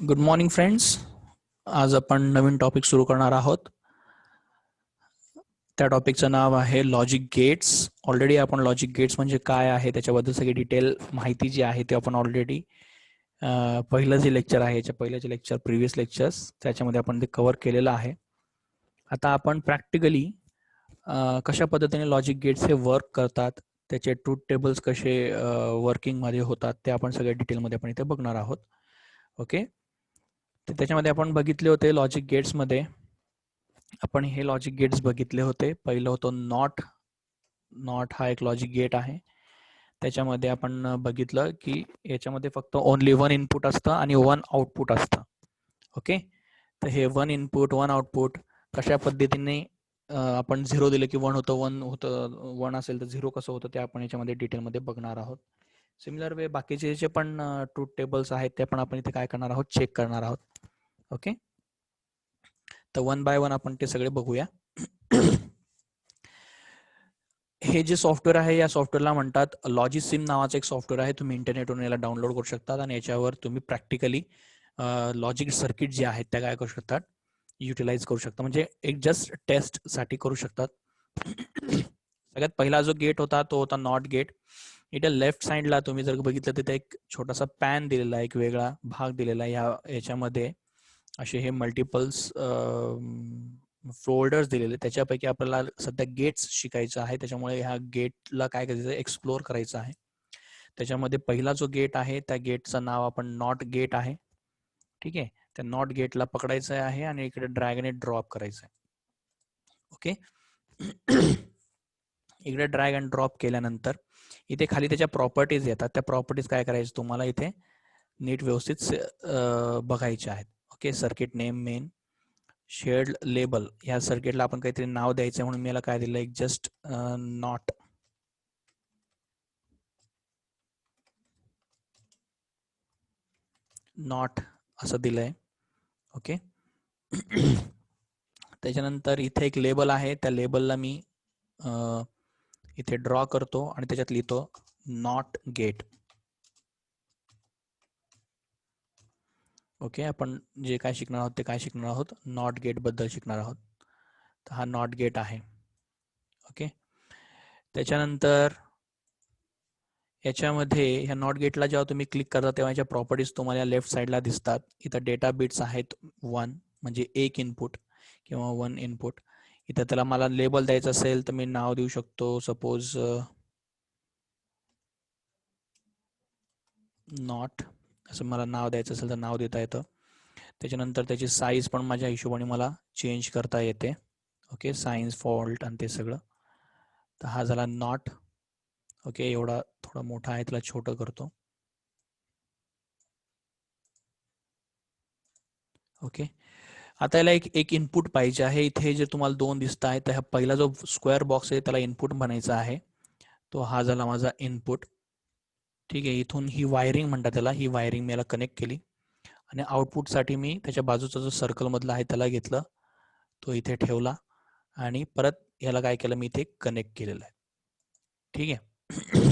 Good morning friends. आज आपण नवीन topic सुरू करणार आहोत. त्या टॉपिकचं नाव आहे लॉजिक गेट्स. ऑलरेडी आपण लॉजिक गेट्स म्हणजे काय आहे त्याच्याबद्दल सगळी डिटेल माहिती जी आहे ते आपण ऑलरेडी पहिलं जे लेक्चर आहे याच्या पहिल्याचे लेक्चर प्रिव्हियस लेक्चर्स त्याच्यामध्ये आपण ते कव्हर केलेलं आहे. आता आपण प्रॅक्टिकली कशा पद्धतीने लॉजिक गेट्स हे वर्क करतात, त्याचे ट्रूथ टेबल्स कसे वर्किंगमध्ये होतात ते आपण सगळ्या डिटेलमध्ये आपण इथे बघणार आहोत. ओके, तर त्याच्यामध्ये आपण बघितले होते लॉजिक गेट्समध्ये आपण हे लॉजिक गेट्स बघितले होते. पहिलं होतं नॉट हा एक लॉजिक गेट आहे. त्याच्यामध्ये आपण बघितलं की याच्यामध्ये फक्त ओनली वन इनपुट असतं आणि वन आउटपुट असतं. ओके, तर हे वन इनपुट वन आउटपुट कशा पद्धतीने आपण 0 दिलं की 1 होतं, 1 होतं, 1 असेल तर 0 कसं होतं ते आपण याच्यामध्ये डिटेलमध्ये बघणार आहोत. सिमिलर वे बाकीचे जे पण ट्रूथ टेबल्स आहेत ते पण आपण इथे काय करणार आहोत, चेक करणार आहोत. ओके, तर वन बाय वन आपण ते सगळे बघूया. हे जे सॉफ्टवेअर आहे या सॉफ्टवेअरला म्हणतात लॉजिसिम नावाचं एक सॉफ्टवेअर आहे. तुम्ही इंटरनेटवरून याला डाउनलोड करू शकतात आणि याच्यावर तुम्ही प्रॅक्टिकली लॉजिक सर्किट जे आहेत त्या काय करू शकतात, युटिलाइज करू शकता, म्हणजे एक जस्ट टेस्ट साठी करू शकतात. सगळ्यात पहिला जो गेट होता तो होता नॉट गेट. इथे लेफ्ट साइडला तुम्ही जर बघितलं तिथे एक छोटासा पॅन दिलेला आहे, एक वेगळा भाग दिलेला आहे. याच्यामध्ये असे हे मल्टिपल्स फोल्डर्स दिलेले, त्याच्यापैकी आपल्याला सध्या गेट्स शिकायचं आहे. त्याच्यामुळे ह्या गेटला काय करायचं, एक्सप्लोर करायचं आहे. त्याच्यामध्ये पहिला जो गेट आहे त्या गेटचं नाव आपण नॉट गेट आहे. ठीक आहे, त्या नॉट गेटला पकडायचं आहे आणि इकडे ड्रॅगने ड्रॉप करायचं आहे. ओके, इकडे ड्रॅग अँड ड्रॉप केल्यानंतर इथे खाली त्याच्या प्रॉपर्टीज येतात. त्या प्रॉपर्टीज काय करायचं तुम्हाला इथे नीट व्यवस्थित बघायच्या आहेत. Okay, circuit name main shared label, ह्या सर्किटला आपण काहीतरी नाव द्यायचं म्हणून मी याला काय दिलं, एक जस्ट नॉट असं दिलंय. ओके, त्याच्यानंतर इथे एक लेबल आहे, त्या लेबलला मी इथे ड्रॉ करतो आणि त्याच्यात लिहितो नॉट गेट. ओके, आपण जे काय शिकणार आहोत ते काय शिकणार आहोत, नॉट गेट बद्दल शिकणार आहोत. तर हा नॉट गेट आहे. ओके, त्याच्यानंतर याच्यामध्ये ह्या नॉट गेटला जेव्हा तुम्ही क्लिक करता तेव्हा याच्या प्रॉपर्टीज तुम्हाला लेफ्ट साईडला दिसतात. इथं डेटा बिट्स आहेत 1, म्हणजे एक इनपुट किंवा 1 इनपुट. इथं त्याला मला लेबल द्यायचं असेल तर मी नाव देऊ शकतो, सपोज नॉट असं मला नाव द्यायचं असेल तर नाव देता येतं. त्याच्यानंतर त्याची साईज पण माझ्या हिशोबाने मला चेंज करता येते. ओके, सायन्स फॉल्ट आणि ते सगळं. तर हा झाला नॉट. ओके, एवढा थोडा मोठा आहे, त्याला छोटं करतो. ओके, आता याला एक इनपुट पाहिजे आहे. इथे जे तुम्हाला 2 दिसत आहे तर हा पहिला जो स्क्वेअर बॉक्स आहे त्याला इनपुट म्हणायचा आहे. तो हा झाला माझा इनपुट. ठीक आहे, इथून ही वायरिंग म्हणतात त्याला, ही वायरिंग मी याला कनेक्ट केली आणि आउटपुटसाठी मी त्याच्या बाजूचा जो सर्कल मधला आहे त्याला घेतलं, तो इथे ठेवला आणि परत याला काय केलं, मी इथे कनेक्ट केलेलं आहे. ठीक आहे,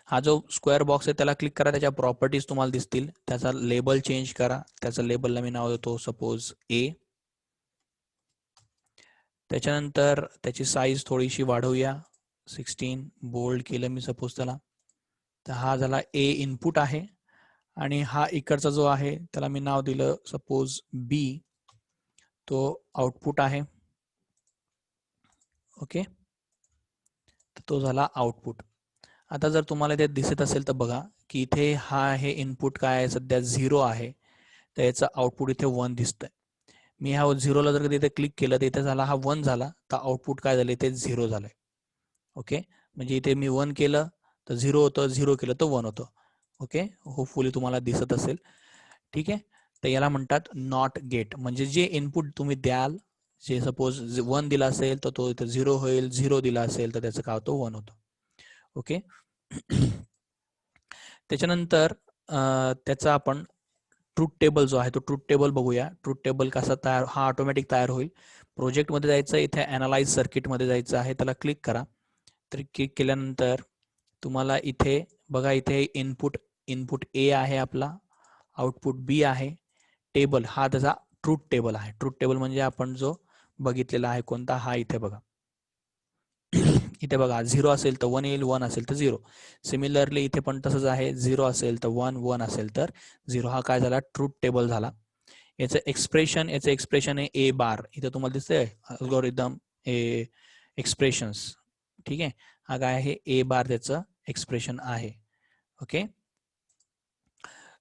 हा जो स्क्वेअर बॉक्स आहे त्याला क्लिक करा, त्याच्या प्रॉपर्टीज तुम्हाला दिसतील. त्याचा लेबल चेंज करा, त्याचा लेबलला मी नाव देतो सपोज ए. त्याच्यानंतर त्याची साईज थोडीशी वाढवूया, 16 बोल्ड केलं मी सपोज त्याला. तर हा झाला ए इनपुट आहे आणि हा इकडचा जो आहे त्याला मी नाव दिलं सपोज बी, तो आउटपुट आहे. ओके, तर तो झाला आउटपुट. आता जर तुम्हाला इथे दिसत असेल तर बघा की इथे हा हे इनपुट काय आहे, सध्या 0 आहे, तर याचं आउटपुट इथे 1 दिसतंय. मी ह्या 0ला जर इथे क्लिक केलं तर इथे झाला हा 1 झाला, तर आउटपुट काय झालं, इथे 0 झालंय. ओके, म्हणजे इथे मी 1 केलं तर 0 होतं, 0 केलं तर 1 होतं. ओके, होपफुली तुम्हाला दिसत असेल. ठीक आहे, तर याला म्हणतात नॉट गेट. म्हणजे जे इनपुट तुम्ही द्याल, जे सपोज 1 दिला असेल तर तो इथे 0 होईल, 0 दिला असेल तर त्याचं काय होतं, 1 होतं. ओके, त्याच्यानंतर त्याचा आपण ट्रूथ टेबल जो आहे तो ट्रूथ टेबल बघूया. ट्रूथ टेबल कसा तयार, हा ऑटोमॅटिक तयार होईल. प्रोजेक्टमध्ये जायचं, इथे अनालाइज सर्किटमध्ये जायचं आहे, त्याला क्लिक करा. तर क्लिक केल्यानंतर तुम्हाला इथे बघा, इथे इनपुट ए आहे आपला आउटपुट बी आहे. टेबल हा त्याचा ट्रूथ टेबल आहे. ट्रूथ टेबल म्हणजे आपण जो बघितलेला आहे कोणता, हा इथे बघा. इथे बघा 0 असेल तर 1 येईल, 1 असेल तर 0. सिमिलरली इथे पण तसंच आहे, 0 असेल तर 1, 1 असेल तर 0. हा काय झाला, ट्रूथ टेबल झाला. याचं एक्सप्रेशन आहे ए बार. इथे तुम्हाला दिसतंय अल्गोरिदम एक्सप्रेशन्स. ठीक आहे, हा काय आहे, ए बार त्याचं एक्सप्रेशन आहे. ओके,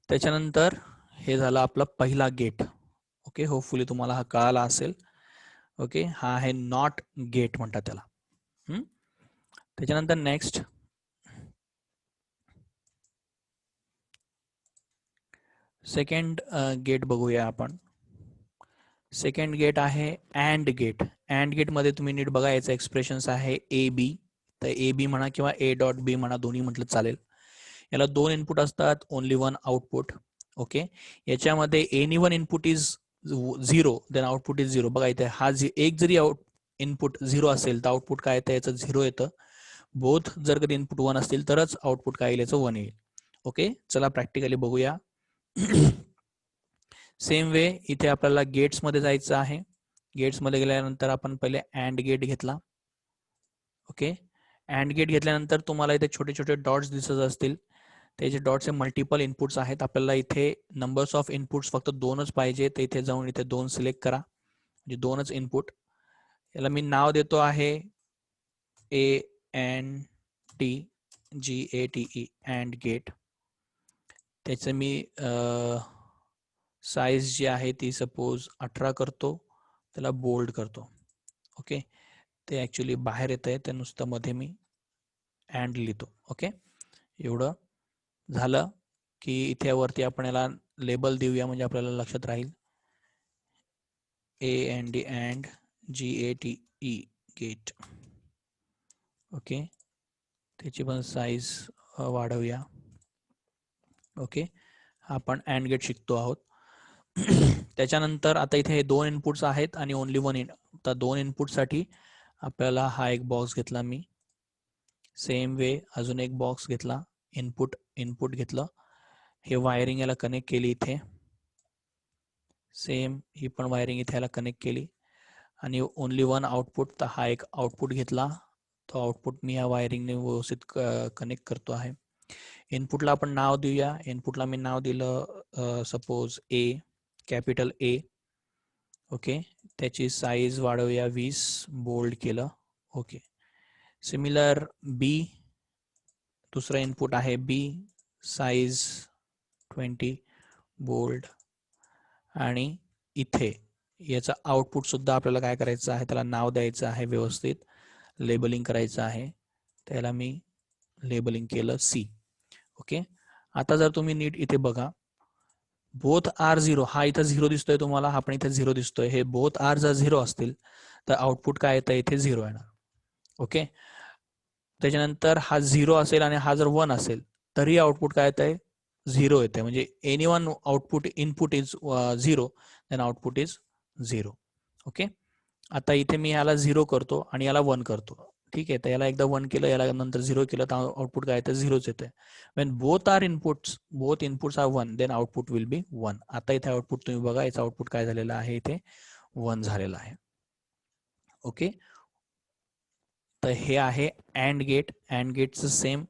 त्याच्यानंतर हे झालं आपला पहिला गेट. ओके, होपफुली तुम्हाला हा कळाला असेल. ओके, हा आहे नॉट गेट म्हणतात त्याला. त्याच्यानंतर नेक्स्ट सेकंड गेट बघूया आपण. सेकंड गेट आहे अँड गेट. अँड गेट मध्ये तुम्ही नीट बघा, याचं एक्सप्रेशन्स आहे ए बी. तर ए बी म्हणा किंवा ए डॉट बी म्हणा, दोन्ही म्हटलं चालेल. याला 2 इनपुट असतात, ओनली 1 आउटपुट. ओके, याच्यामध्ये any one input is 0 then output is 0. बघा इथे हा एक जरी इनपुट 0 असेल तर आउटपुट काय येतं, याचं 0 येतं. बोथ जर कधी इनपुट 1 असतील तरच आउटपुट काय येईल, याचं 1 येईल. ओके, चला प्रॅक्टिकली बघूया. सेम वे इथे आपल्याला गेट्स मध्ये जायचं आहे. गेट्स मध्ये गेल्यानंतर आपण पहिले अँड गेट घेतला. ओके, अँड गेट घेतल्यानंतर तुम्हाला इथे छोटे छोटे डॉट्स दिसत असतील. त्याचे डॉट्सचे मल्टिपल इनपुट्स आहेत. आपल्याला इथे नंबर्स ऑफ इनपुट्स फक्त 2च पाहिजे, तर इथे जाऊन इथे 2 सिलेक्ट करा, म्हणजे 2च इनपुट. याला मी नाव देतो आहे ANDGATE अँड गेट. त्याचं मी साईज जी आहे ती सपोज 18 करतो, त्याला बोल्ड करतो. ओके, ते ॲक्च्युली बाहेर येत आहे, ते नुसतं मध्ये मी अँड लिहितो. ओके, एवढं झालं की इथे वरती आपण याला लेबल देऊया, म्हणजे आपल्याला लक्षात राहील. AND and GATE gate. Okay, त्याची पण साईज वाढवूया. ओके, आपण अँड गेट शिकतो आहोत. त्याच्यानंतर आता इथे 2 इनपुट्स आहेत आणि ओनली 1 तर 2 इनपुटसाठी आपल्याला हा एक बॉक्स घेतला मी. सेम वे अजून एक बॉक्स घेतला, इनपुट घेतलं. हे वायरिंग याला कनेक्ट केली इथे. सेम ही पण वायरिंग इथे याला कनेक्ट केली आणि ओनली 1 आउटपुट, तर हा एक आउटपुट घेतला. तो आउटपुट मी या वायरिंगने व्यवस्थित कनेक्ट करतो आहे. इनपुटला आपण नाव देऊया. इनपुटला मी नाव दिलं सपोज ए, कॅपिटल ए. ओके, त्याची साईज वाढवूया 20, बोल्ड केलं. ओके, सिमिलर बी, दुसरा इनपुट आहे बी, साईज 20, बोल्ड. आणि इथे याचं आउटपुट सुद्धा आपल्याला काय करायचं आहे, त्याला नाव द्यायचं आहे, व्यवस्थित लेबलिंग करायचं आहे. त्याला मी लेबलिंग केलं सी. ओके, आता जर तुम्ही नीट इथे बघा, बोथ आर 0, हा इथं 0 दिसतोय तुम्हाला, हा पण इथे 0 दिसतोय. हे बोथ आर जर 0 असतील तर आउटपुट काय येतं, इथे 0 येणार. ओके, त्याच्यानंतर हा 0 असेल आणि हा जर 1 असेल तरी आउटपुट काय येतंय, 0 येते. म्हणजे any one output input is 0 then output is 0. Okay, आता इथे मी याला 0 करतो आणि याला 1 करतो. ठीक आहे, तर याला एकदा 1 केलं, याला नंतर 0 केलं, तर आउटपुट काय येतं, 0च येते. When both inputs are 1 then output will be 1. आता इथे आउटपुट तुम्ही बघा, याचं आउटपुट काय झालेलं आहे, इथे 1 झालेलं आहे. ओके, तर हे आहे अँड गेट. अँड गेटचं सेम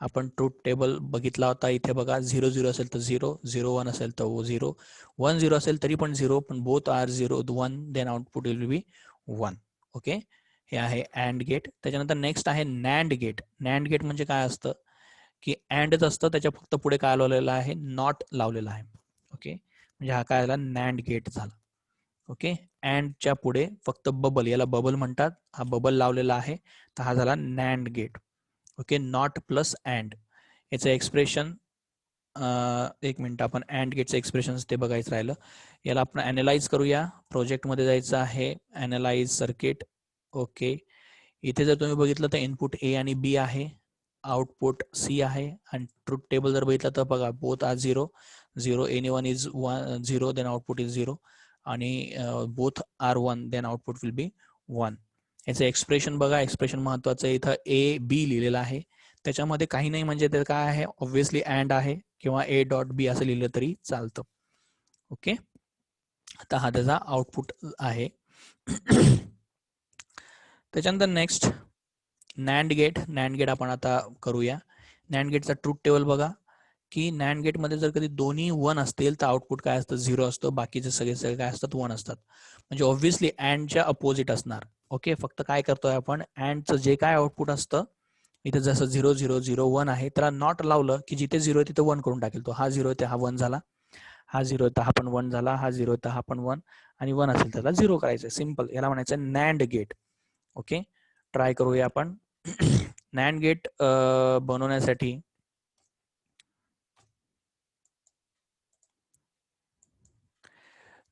आपण ट्रूथ टेबल बघितला होता. इथे बघा 0 0 असेल तर 0, 0 1 असेल तर 0, 1 0 असेल तरी पण 0, पण both are 0 1 then output will be 1. Okay, हे आहे अँड गेट. त्याच्यानंतर नेक्स्ट आहे नॅन्ड गेट. नॅन्ड गेट म्हणजे काय असतं की अँडच असतं, त्याच्या फक्त पुढे काय लावलेलं आहे, नॉट लावलेला आहे. ओके, म्हणजे हा काय झाला, नॅन्ड गेट झाला. ओके, अँडच्या पुढे फक्त बबल, याला बबल म्हणतात, हा बबल लावलेला आहे, तर हा झाला NAND gate. Okay, not plus and. याचं एक्सप्रेशन, एक मिनिट, आपण अँड गेटचं एक्सप्रेशन ते बघायचं राहिलं. याला आपण ॲनालाइज करूया. प्रोजेक्टमध्ये जायचं आहे, ॲनालाइज सर्किट. ओके, इथे जर तुम्ही बघितलं तर इनपुट ए आणि बी आहे, आउटपुट सी आहे, आणि ट्रूथ टेबल जर बघितलं तर बघा, both are 0 0, any one is 0 then output is 0, आणि both are 1 then output will be 1. याचं एक्सप्रेशन बघा, एक्सप्रेशन महत्वाचं आहे. इथं ए बी लिहिलेलं आहे, त्याच्यामध्ये काही नाही, म्हणजे ते काय आहे, ऑब्व्हियसली अँड आहे, किंवा ए डॉट बी असं लिहिलं तरी चालतं. ओके, आता हा त्याचा आउटपुट आहे. त्याच्यानंतर next NAND gate. NAND gate आपण आता करूया. नॅन्ड गेटचा ट्रूथ टेबल बघा की नॅन्ड गेटमध्ये जर कधी दोन्ही 1 असतील तर आउटपुट काय असतं, 0 असतं. बाकीचे सगळे काय असतात, 1 असतात. म्हणजे ऑब्व्हियसली अँडच्या अपोजिट असणार. ओके, फक्त काय करतोय आपण, अँडचं जे काय आउटपुट असतं इथे जसं 0 0 0 1 आहे, त्याला नॉट लावलं की जिथे 0 आहे तिथे 1 करून टाकेल तो. हा 0 आहे तर हा 1 झाला, हा 0 आहे तर हा पण 1 झाला, हा 0 आहे तर हा पण 1, आणि 1 असेल त्याला 0 करायचं. सिम्पल, याला म्हणायचं नॅन्ड गेट. ओके, ट्राय करूया आपण. नॅन्ड गेट बनवण्यासाठी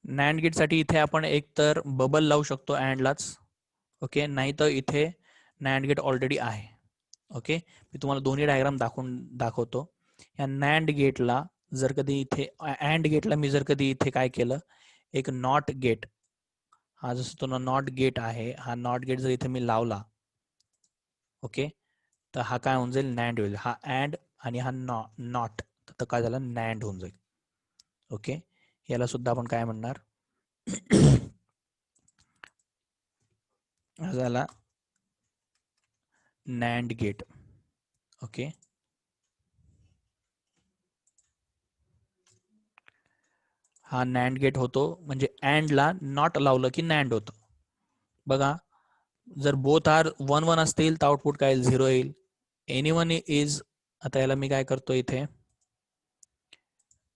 नॅन्ड गेट साठी इथे आपण एक तर बबल लावू शकतो अँडलाच. ओके, नाही तर इथे नॅन्ड गेट ऑलरेडी आहे. ओके, मी तुम्हाला दोन्ही डायग्राम दाखवतो. या नॅन्ड गेटला जर कधी इथे अँड गेटला मी जर कधी इथे काय केलं, एक नॉट गेट, हा जसं तो नॉट गेट आहे, हा नॉट गेट जर इथे मी लावला, ओके, तर हा काय होऊन जाईल, नॅन्ड होईल. हा अँड आणि हा नॉट, तर काय झालं, नॅन्ड होऊन जाईल. ओके, याला सुद्धा आपण काय म्हणणार, हा झाला नॅन्ड गेट. ओके, हा नॅन्ड गेट होतो, म्हणजे अँडला नॉट लावलं की नॅन्ड होतं. बघा, जर बोथ आर 1 1 असतील तर आउटपुट काय 0 येईल. एनीवन इज, आता याला मी काय करतो, इथे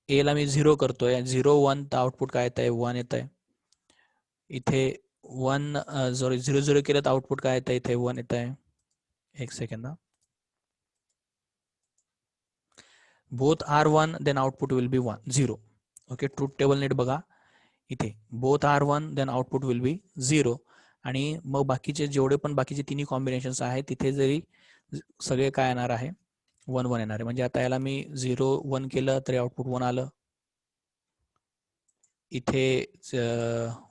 ए ला मी 0 करतोय, 0 1 तर आउटपुट काय येत आहे, 1 येत आहे. इथे 1 सॉरी 0 0 केलं तर आउटपुट काय येत आहे, इथे 1 येत आहे. एक second, both are 1 then output will be 1 0. Okay, truth table नीट बघा, इथे both are 1 then output will be 0. आणि मग बाकीचे जेवढे पण बाकीचे तिन्ही कॉम्बिनेशन्स आहेत तिथे जरी सगळे काय येणार आहे, 1 1 येणार आहे. म्हणजे आता याला मी 0 1 केलं तरी आउटपुट 1 आलं, इथे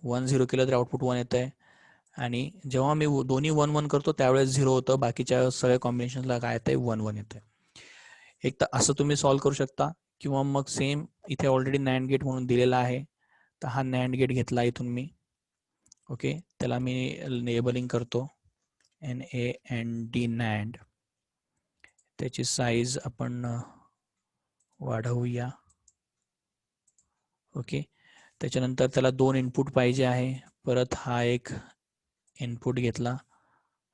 1 0 केलं तरी आउटपुट 1 येत आहे. आणि जेव्हा मी दोन्ही 1 1 करतो त्यावेळेस 0 होतं, बाकीच्या सगळ्या कॉम्बिनेशनला काय येत आहे, 1 1 येत आहे. एक तर असं तुम्ही सॉल्व्ह करू शकता, किंवा मग सेम इथे ऑलरेडी नॅन्ड गेट म्हणून दिलेला आहे, तर हा नॅन्ड गेट घेतला इथून मी. ओके, त्याला मी लेबलिंग करतो NAND नॅन्ड. त्याची साईज आपण वाढवूया. ओके, त्याच्यानंतर त्याला 2 इनपुट पाहिजे आहे, परत हा एक इनपुट घेतला,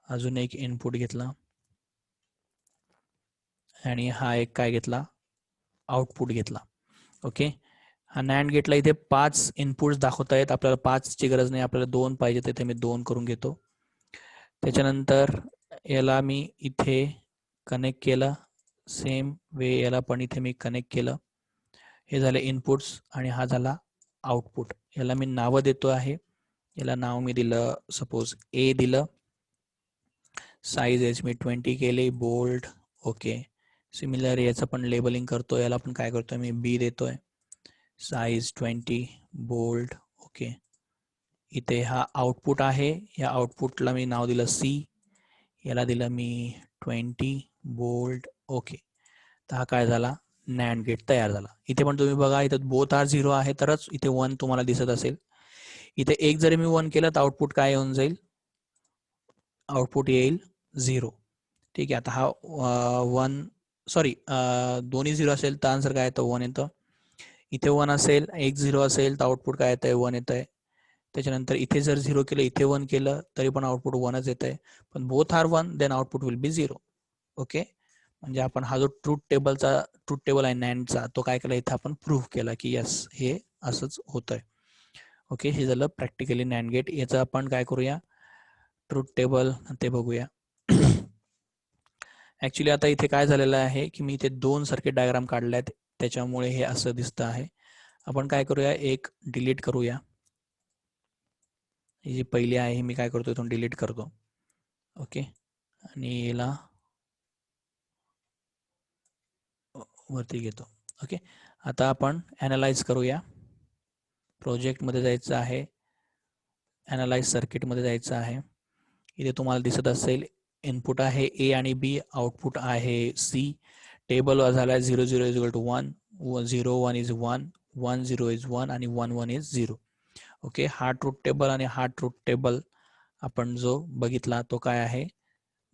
अजून एक इनपुट घेतला, आणि हा एक काय घेतला, आउटपुट घेतला. ओके, हा नॅन्ड गेटला इथे 5 इनपुट्स दाखवत आहेत, आपल्याला 5 ची गरज नाही, आपल्याला 2 पाहिजे, तिथे मी 2 करून घेतो. त्याच्यानंतर याला मी इथे कनेक्ट केलं, सेम वे याला पण इथे मी कनेक्ट केलं. हे झाले इनपुट्स आणि हा झाला आउटपुट. याला मी नावं देतो आहे, याला नाव मी दिलं सपोज ए दिलं, साईज याची मी 20 केली, बोल्ड. ओके, सिमिलर याचं पण लेबलिंग करतो, याला पण काय करतोय मी, बी देतोय, साईज 20, बोल्ड. ओके, इथे हा आउटपुट आहे, या आउटपुटला मी नाव दिलं सी, याला दिलं मी 20, बोल्ड. ओके, तर हा काय झाला, नॅन्ड गेट तयार झाला. इथे पण तुम्ही बघा, इथे बोथ आर 0 आहे तरच इथे 1 तुम्हाला दिसत असेल. इथे एक जरी मी 1 केलं तर आउटपुट काय येऊन जाईल, आउटपुट येईल 0. ठीक आहे, आता हा 1 सॉरी दोन्ही 0 असेल तर आन्सर काय येतं, 1 येतं. इथे 1 असेल, एक 0 असेल तर आउटपुट काय येत आहे, 1 येत आहे. त्याच्यानंतर इथे जर 0 केलं, इथे 1 केलं तरी पण आउटपुट 1च येत आहे. पण both are 1 then output will be 0. Okay, म्हणजे आपण हा जो ट्रूथ टेबल आहे नॅन्डचा, तो काय केला, इथे आपण प्रूव्ह केला की यस, हे असंच होतंय. ओके, हे झालं प्रॅक्टिकली नॅन्ड गेट. याचं आपण काय करूया, ट्रूथ टेबल ते बघूया. ऍक्च्युली आता इथे काय झालेलं आहे की मी इथे 2 सर्किट डायग्राम काढले आहेत, त्याच्यामुळे हे असं दिसतं आहे. आपण काय करूया, एक डिलीट करूया. ही जी पहिली आहे मी काय करतो, इथून डिलीट करतो. ओके, आणि याला वरती घेतो. ओके, आता आपण ॲनालाइज करूया. प्रोजेक्टमध्ये जायचं आहे, ॲनालाइज सर्किटमध्ये जायचं आहे. इथे तुम्हाला दिसत असेल इनपुट आहे ए आणि बी, आउटपुट आहे सी. टेबल झाला 0 0 is equal to 1, 0 1 is 1, 1 0 is 1 आणि 1 1 इज 0. ओके, हा ट्रूथ टेबल आणि हा ट्रूथ टेबल आपण जो बघितला तो काय आहे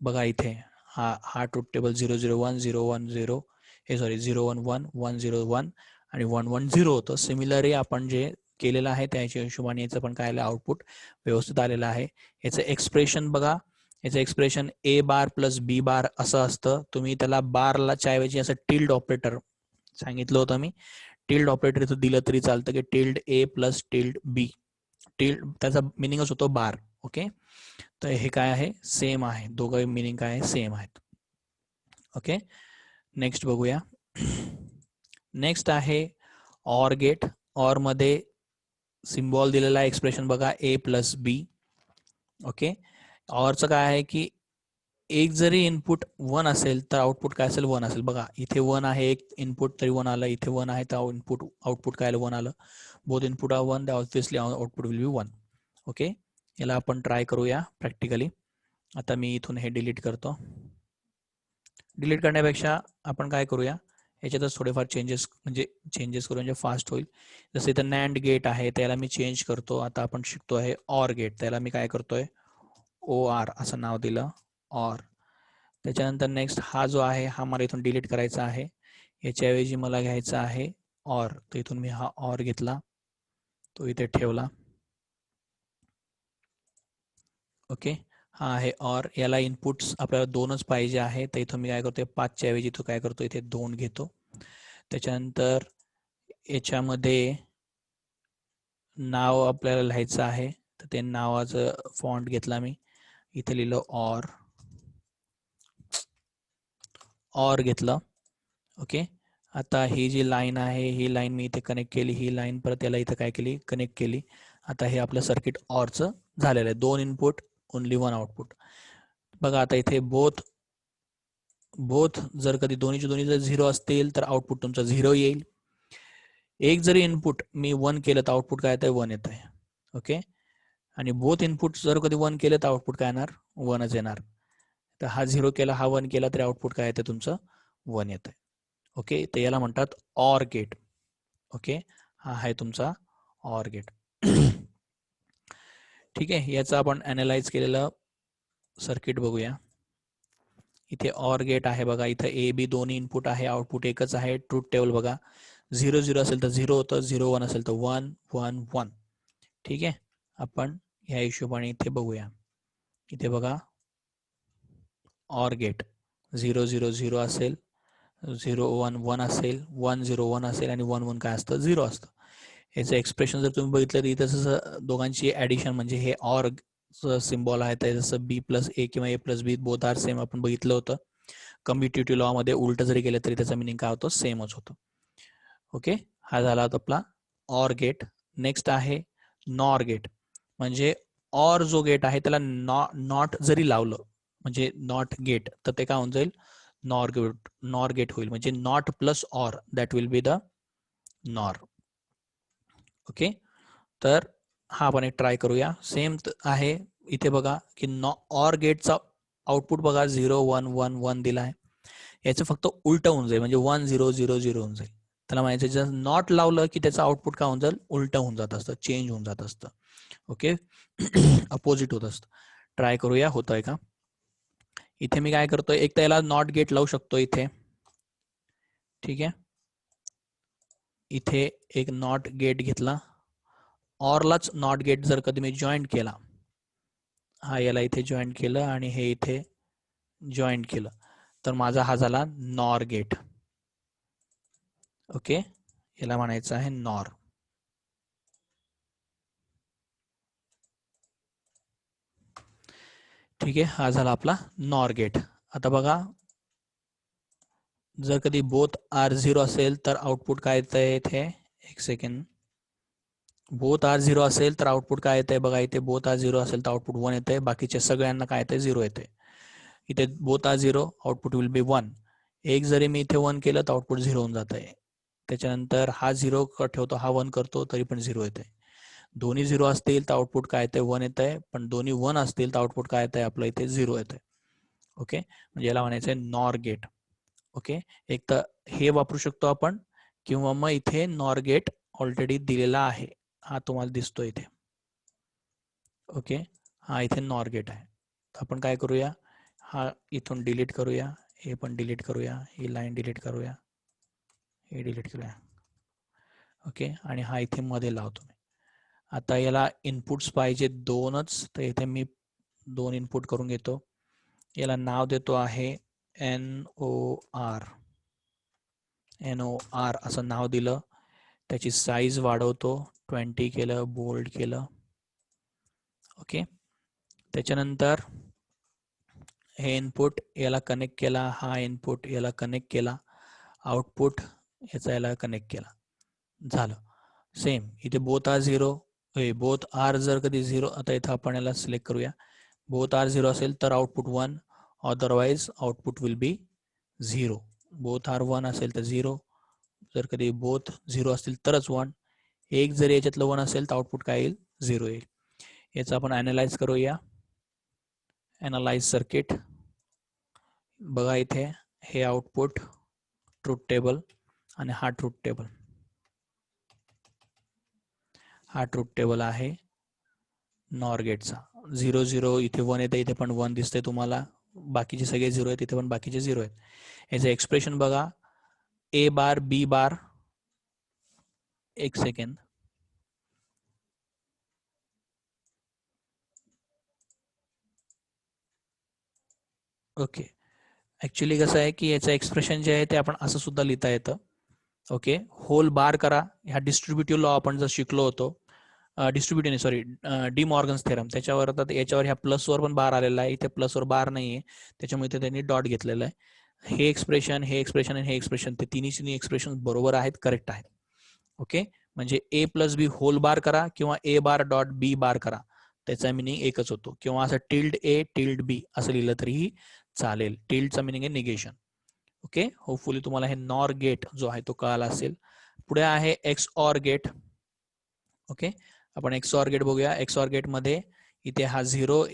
बघा इथे. हा ट्रूथ टेबल 0 0 1 0 1 0 हे सॉरी 0 1 1 1 0 1 आणि 1 1 0 होतं. सिमिलरली आपण जे केलेलं आहे त्याच्या हिशोबाने याचं पण काय आउटपुट व्यवस्थित आलेलं आहे. याचं एक्सप्रेशन बघा, याचं expression a bar plus B bar असं असतं. तुम्ही त्याला बारला ऐवजी असं टिल्ड ऑपरेटर सांगितलं होतं मी. टिल्ड ऑपरेटर इथं दिलं तरी चालतं की टिल्ड ए प्लस टिल्ड बी. टिल्ड त्याचा मिनिंगच होतो बार. ओके, तर हे काय आहे सेम आहे, दोघं मिनिंग काय आहे सेम आहेत. ओके, नेक्स्ट बघूया. नेक्स्ट आहे ऑर गेट. ऑर मध्ये सिम्बॉल दिलेला आहे एक्सप्रेशन बघा ए प्लस बी. ओके, ऑरचं काय आहे की एक जरी इनपुट 1 असेल तर आउटपुट काय असेल 1 असेल. बघा इथे 1 आहे, एक इनपुट तरी 1 आलं, इथे 1 आहे तर आउटपुट काय आलं 1 आलं. Both input are 1, obviously output will be 1. Okay, याला आपण ट्राय करूया प्रॅक्टिकली. आता मी इथून हे डिलीट करतो. डिलीट करण्यापेक्षा आपण काय करूया, याच्यातच थोडेफार चेंजेस करू म्हणजे फास्ट होईल. जसं इथं नॅन्ड गेट आहे त्याला मी चेंज करतो. आता आपण शिकतो आहे ऑर गेट, त्याला मी काय करतोय ओ आर असं नाव दिलं ऑर. त्याच्यानंतर नेक्स्ट हा जो आहे हा मला इथून डिलीट करायचा आहे. याच्याऐवजी मला घ्यायचा आहे ऑर. तर इथून मी हा ऑर घेतला, तो इथे ठेवला. ओके, हा आहे ऑर. याला इनपुट्स आपल्याला 2च पाहिजे आहे, तर इथून मी काय करतोय 5च्या ऐवजी तो काय करतो इथे 2 घेतो. त्याच्यानंतर याच्यामध्ये नाव आपल्याला लिहायचं आहे, तर ते नावाचं फॉन्ट घेतला मी, इथे लिहिलं ऑर घेतलं. ओके, आता ही जी लाईन आहे ही लाईन मी इथे कनेक्ट केली, ही लाईन परत याला इथं काय केली कनेक्ट केली. आता हे आपलं सर्किट ऑरचं झालेलं आहे. 2 इनपुट ओनली 1 आउटपुट. बघा आता इथे बोथ जर कधी दोन्ही जर 0 असतील तर आउटपुट तुमचा 0 येईल. एक जरी इनपुट मी 1 केलं तर आउटपुट काय येतं 1 येत आहे. ओके, आणि बोथ इनपुट जर कधी 1 केलं तर आउटपुट काय येणार 1च येणार. तर हा 0 केला हा 1 केला तरी आउटपुट काय येतं तुमचं 1 येत आहे. ओके, तर याला म्हणतात ऑर गेट. ओके, हा आहे तुमचा ऑर गेट. ठीक आहे, याचं आपण अनालाइज केलेलं सर्किट बघूया. इथे ऑर गेट आहे बघा, इथं ए बी दोन्ही इनपुट आहे, आउटपुट एकच आहे. ट्रूथ टेबल बघा 0 0 असेल तर 0 होतं, 0 1 असेल तर 1 1 1. ठीक आहे, आपण ह्या हिशोबाने इथे बघूया. इथे बघा ऑर गेट 0 0 0 असेल, 0 1 1 असेल, 1 0 1 असेल आणि 1 1 काय असतं 0 असतं. याचं एक्सप्रेशन जर तुम्ही बघितलं तर इथं जसं दोघांची ॲडिशन म्हणजे हे ऑर सिम्बॉल आहे तर जसं बी प्लस ए किंवा ए प्लस बी बोथ आर सेम आपण बघितलं होतं. कम्युटेटिव्ह लॉ मध्ये उलट जरी केलं तरी त्याचा मिनिंग काय होतं सेमच होतं. ओके, हा झाला होता आपला ऑर गेट. नेक्स्ट आहे नॉर गेट. म्हणजे ऑर जो गेट आहे त्याला नॉट जरी लावलं म्हणजे नॉट गेट तर ते काय होऊन जाईल नॉर गेट होईल. म्हणजे not plus or that will be the nor. Okay, तर हा आपण एक ट्राय करूया. सेम आहे इथे बघा की ऑर गेटचा आउटपुट बघा 0 1 1 1 दिला आहे. याचं फक्त उलट होऊन जाईल म्हणजे 1 0 0 0 होऊन जाईल. त्याला म्हणायचं जर नॉट लावलं की त्याचं आउटपुट काय होऊन जाईल उलट होऊन जात असतं, चेंज होऊन जात असतं. ओके, अपोजिट होत असतं. ट्राय करूया होतंय का. इथे मी काय करतोय एक तर याला नॉट गेट लावू शकतो इथे. ठीक आहे, इथे एक नॉट गेट घेतला. ऑरलाच नॉट गेट जर कधी मी जॉईंट केला, हा याला इथे जॉईंट केलं आणि हे इथे जॉईंट केलं तर माझा हा झाला नॉर गेट. ओके, याला म्हणायचं आहे नॉर. ठीक आहे, हा झाला आपला नॉर गेट. आता बघा जर कधी बोथ आर 0 असेल तर आउटपुट काय येतंय इथे एक सेकंड. बोथ आर 0 असेल तर आउटपुट काय येतंय बघा, इथे बोथ आर 0 असेल तर आउटपुट 1 येतंय, बाकीच्या सगळ्यांना काय येतंय 0 येतंय. इथे both are 0 output will be 1. एक जरी मी इथे 1 केलं तर आउटपुट 0 होऊन जात आहे. त्याच्यानंतर हा 0 ठेवतो हा 1 करतो तरी पण 0 येते. दोन्ही 0 असतील तर आउटपुट काय येते 1 येत आहे, पण दोन्ही 1 असतील तर आउटपुट काय येत आहे आपलं इथे 0 येत आहे. ओके, म्हणजे याला म्हणायचं आहे नॉर गेट. ओके, एक तर हे वापरू शकतो आपण, किंवा मग इथे नॉर गेट ऑलरेडी दिलेला आहे, हा तुम्हाला दिसतो इथे. ओके, हा इथे नॉर गेट आहे. तर आपण काय करूया, हा इथून डिलीट करूया, हे पण डिलीट करूया, ही लाईन डिलीट करूया, हे डिलीट करूया. ओके, आणि हा इथे मध्ये लावतो मी. आता याला इनपुट्स पाहिजे दोनच, तर इथे मी 2 इनपुट करून घेतो. याला नाव देतो आहे NOR. NOR असं नाव दिलं. त्याची साईज वाढवतो, 20 केलं, बोल्ड केलं. ओके, त्याच्यानंतर हे इनपुट याला कनेक्ट केला, हा इनपुट याला कनेक्ट केला, आउटपुट याचा याला कनेक्ट केला, झालं. सेम इथे बोथ आर 0, बोथ आर जर कधी 0, आता इथं आपण याला सिलेक्ट करूया, बोथ आर 0 असेल तर output 1, otherwise output will be 0. Both are 1 असेल तर 0, जर कधी बोथ 0 असतील तरच 1. एक जर याच्यातलं 1 असेल तर आउटपुट काय येईल, 0 येईल. याचं आपण ॲनालाइज करूया. ॲनालाइज सर्किट बघा, इथे हे आउटपुट ट्रूथ टेबल आणि हा ट्रूथ टेबल, हा ट्रूथ टेबल आहे नॉर गेटचा. 0 0 इथे 1 येते, इथे पण 1 दिसतंय तुम्हाला, बाकीचे सगळे 0 आहेत, इथे पण बाकीचे 0 आहेत. याचं एक्सप्रेशन बघा, A बार B बार, एक सेकंड, ओके. ऍक्च्युली कसं आहे की याचं एक्सप्रेशन जे आहे ते आपण असं सुद्धा लिहिता येतं. ओके, होल बार करा, ह्या डिस्ट्रीब्युटिव्ह लॉ आपण जर शिकलो होतो, distributive sorry, D Morgan's theorem, त्याच्यावर याच्यावर ह्या प्लसवर पण बार आलेला आहे, इथे प्लसवर बार नाहीये, त्याच्यामुळे इथे त्यांनी डॉट घेतलेला आहे. हे एक्सप्रेशन, हे एक्सप्रेशन आणि हे एक्सप्रेशन, ते तिन्ही एक्सप्रेशन बरोबर आहेत, करेक्ट आहेत. ओके, म्हणजे A plus B whole bar करा किंवा A बार डॉट बी बार करा, त्याचा मिनिंग एकच होतो. किंवा असं टिल्ड A टिल्ड B असं लिहिलं तरीही चालेल. टिल्डचा मिनिंग आहे निगेशन. ओके, होपफुली तुम्हाला हे नॉर गेट जो आहे तो कळाला असेल. पुढे आहे एक्स ऑर गेट. ओके, आपण एक्स ऑर गेट बघूया. एक्स ऑर गेट मध्ये इथे हा 0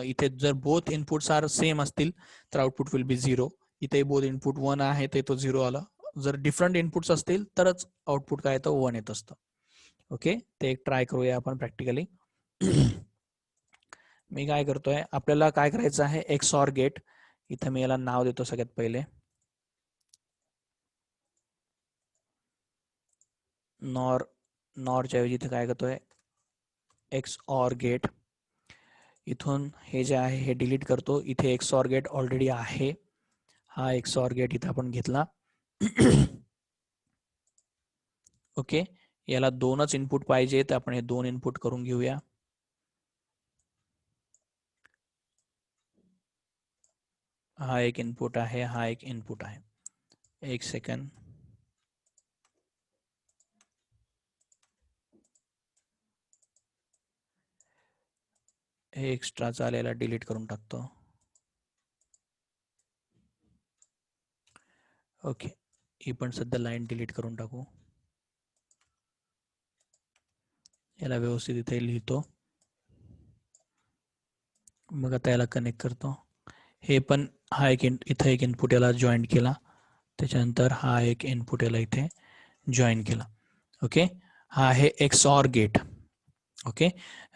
इथे जर बोथ इनपुट्स आर सेम असतील तर आउटपुट विल बी 0. इथे बोथ इनपुट 1 आहे ते तो 0 आला. जर डिफरंट इनपुट्स असतील तरच आउटपुट काय येतं, 1 येत असतं. ओके, ते एक ट्राय करूया आपण प्रॅक्टिकली. मी काय करतोय, आपल्याला काय करायचं आहे, एक्स ऑर गेट. इथं मी याला नाव देतो सगळ्यात पहिले नॉर. नॉरच्या ऐवजी इथे काय करतोय, एक्स ऑर गेट. इथून हे जे आहे हे डिलीट करतो. इथे एक्स ऑर गेट ऑलरेडी आहे, हा एक्स ऑर गेट इथे आपण घेतला. ओके, याला 2च इनपुट पाहिजे, तर आपण हे 2 इनपुट करून घेऊया. हा एक इनपुट आहे, हा एक इनपुट आहे. एक सेकंड, हे एक्स्ट्रा चालेला डिलीट करून टाकतो. ओके, ही पण सध्या लाईन डिलीट करून टाकू. याला व्यवस्थित इथे लिहितो. मग आता याला कनेक्ट करतो. हे पण हा एक इथं एक इनपुट याला जॉईन केला, त्याच्यानंतर हा एक इनपुट याला इथे जॉईन केला. ओके, हा आहे एक्स ऑर गेट. ओके,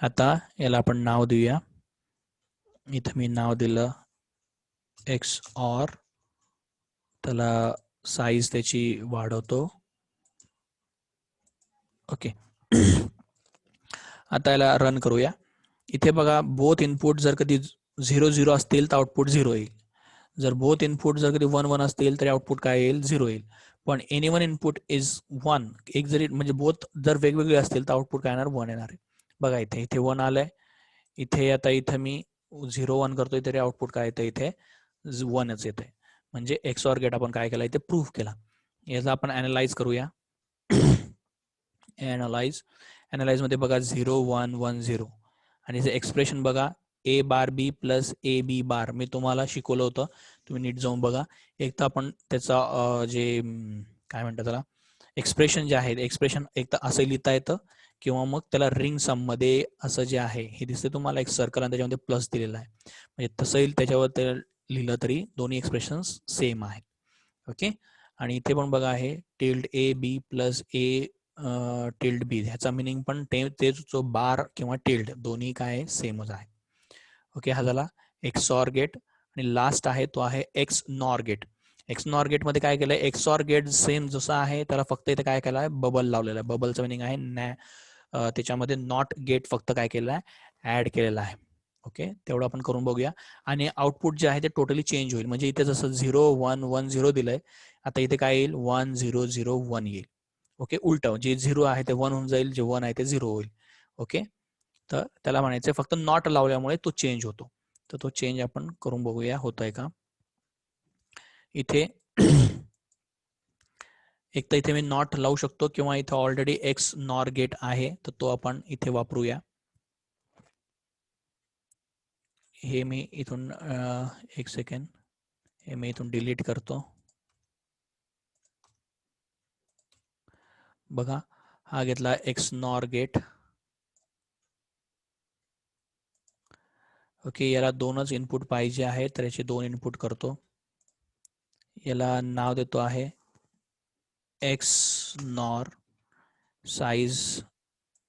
आता याला आपण नाव देऊया. इथं मी नाव दिलं एक्स ऑर, त्याला साईज त्याची वाढवतो. ओके, आता याला रन करूया. इथे बघा, बोथ इनपुट जर कधी 0 0 असतील तर आउटपुट 0 येईल. जर बोथ इनपुट जर कधी 1 1 असतील तर आउटपुट काय येईल, 0 येईल. पण एनी वन इनपुट इज 1, एक जरी म्हणजे बोथ जर वेगवेगळे असतील तर आउटपुट काय येणार, 1 येणार आहे. बघा इथे इथे 1 आलंय, इथे आता इथं मी 0 1 करतोय तरी आउटपुट काय येतं, इथे 1च येते. म्हणजे एक्स ऑर गेट आपण काय केला, इथे प्रूफ केला. याचा आपण ॲनालाइज करूया. ॲनालाइज मध्ये बघा 0 1 1 0, आणि जे एक्सप्रेशन बघा, A bar B plus A B bar, मी तुम्हाला शिकवलं होतं, तुम्ही नीट जाऊन बघा. एक तर आपण त्याचा जे काय म्हणतात त्याला एक्सप्रेशन जे आहे, एक्सप्रेशन एक तर असं लिहिता येतं, किंवा मग त्याला रिंग सम मध्ये असं जे आहे हे दिसते तुम्हाला, एक सर्कल आणि त्याच्यामध्ये प्लस दिलेला आहे, म्हणजे तसं येईल. त्याच्यावर ते लिहिलं तरी दोन्ही एक्सप्रेशन सेम आहेत. ओके. आणि इथे पण बघा आहे tilde A B plus A tilde B, ह्याचा मिनिंग पण तेच जो बार किंवा टिल्ड दोन्ही काय सेमच आहे. ओके, हा झाला एक्सऑर गेट. आणि लास्ट आहे तो आहे XNOR gate. XNOR gate मध्ये काय केलंय, एक्सऑर गेट सेम जसं आहे त्याला फक्त इथे काय केलं आहे, बबल लावलेला आहे. बबलचं मिनिंग आहे त्याच्यामध्ये नॉट गेट फक्त काय केलं आहे, ऍड केलेला आहे. ओके, तेवढं आपण करून बघूया. आणि आउटपुट जे आहे ते टोटली चेंज होईल. म्हणजे इथे जसं 0 1 1 0 दिलंय, आता इथे काय येईल 1 0 0 1 येईल. ओके, उलट जे 0 आहे ते 1 होऊन जाईल, जे 1 आहे ते 0 होईल. ओके, तर त्याला म्हणायचं फक्त नॉट लावल्यामुळे तो चेंज होतो. तर तो चेंज आपण करून बघूया होतोय का. इथे एक तर इथे मी नॉट लावू शकतो किंवा इथे ऑलरेडी एक्स नॉर गेट आहे तर तो आपण इथे वापरूया. हे मी इथून एक सेकंड, हे मी इथून डिलीट करतो. बघा, हा घेतला एक्स नॉर गेट. ओके, याला दोनच इनपुट पाहिजे आहे तर याचे 2 इनपुट करतो. याला नाव देतो आहे एक्स नॉर. साईज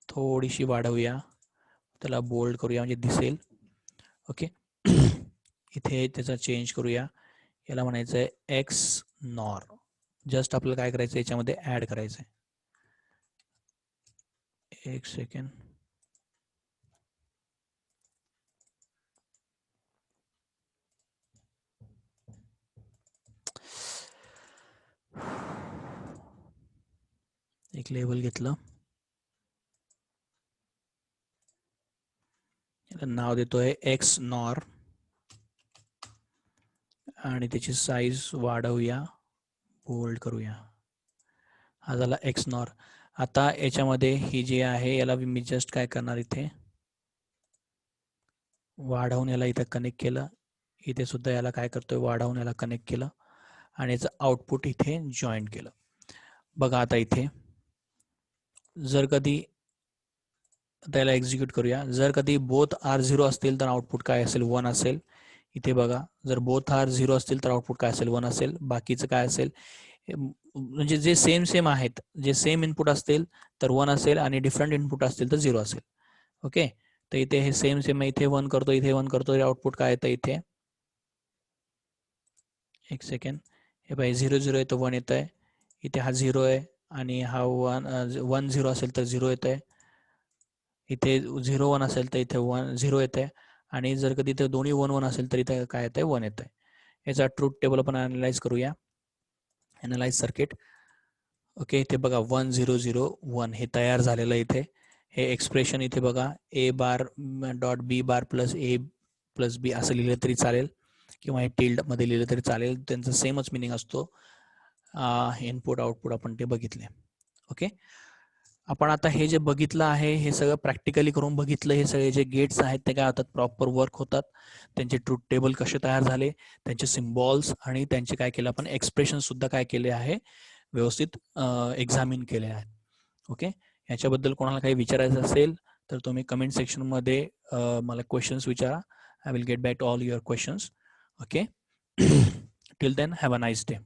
थोडीशी वाढवूया, त्याला बोल्ड करूया म्हणजे दिसेल. ओके, इथे त्याचा चेंज करूया. याला म्हणायचं आहे एक्स नॉर. जस्ट आपल्याला काय करायचं याच्यामध्ये ऍड करायचं आहे. एक सेकंड, एक लेबल घेतलं, याला नाव देतोय एक्स नॉर आणि त्याची साईज वाढवूया, बोल्ड करूया. हा झाला एक्स नॉर. आता याच्यामध्ये ही जी आहे याला मी जस्ट काय करणार, इथे वाढवून याला इथे कनेक्ट केलं. इथे सुद्धा याला काय करतोय, वाढवून याला कनेक्ट केलं आणि याचं आउटपुट इथे जॉईन केलं. बघा आता इथे जर कधी त्याला एक्झिक्यूट करूया. जर कधी बोथ आर 0 असतील तर आउटपुट काय असेल, 1 असेल. इथे बघा, जर बोथ आर 0 असतील तर आउटपुट काय असेल, 1 असेल. बाकीचं काय असेल, म्हणजे जे सेम सेम आहेत, जे सेम इनपुट असतील तर 1 असेल आणि डिफरंट इनपुट असतील तर 0 असेल. ओके, तर इथे हे सेम सेम, इथे 1 करतो, इथे 1 करतो, आउटपुट काय येतं इथे, एक सेकंड, हे पाहिजे 0 0 आहे तर 1 येत आहे. इथे हा 0 आहे आणि हा 1 0 असेल तर 0 येत आहे. इथे 0 1 असेल तर इथे 1 0 येत आहे. आणि जर कधी इथे दोन्ही 1 1 असेल तर इथे काय येत आहे, 1 येत आहे. याचा ट्रूथ टेबल आपण अनालाइज करूया. Analyse circuit. ओके, इथे बघा 1 0 0 1 हे तयार झालेलं इथे. हे एक्सप्रेशन इथे बघा, A bar dot B bar plus A plus B असं लिहिलं तरी चालेल किंवा हे टिल्ड मध्ये लिहिलं तरी चालेल, त्यांचं सेमच मिनिंग असतो. इनपुट आउटपुट आपण ते बघितले. ओके, आपण आता हे जे बघितलं आहे हे सगळं प्रॅक्टिकली करून बघितलं. हे सगळे जे गेट्स आहेत ते काय होतात, प्रॉपर वर्क होतात. त्यांचे ट्रूथ टेबल कसे तयार झाले, त्यांचे सिम्बॉल्स आणि त्यांचे काय केलं आपण, एक्सप्रेशन सुद्धा काय केले आहे, व्यवस्थित एक्झामिन केले आहेत. ओके, याच्याबद्दल कोणाला काही विचारायचं असेल तर तुम्ही कमेंट सेक्शनमध्ये मला क्वेश्चन्स विचारा. I will get back to all your questions. Okay, till then have a nice day.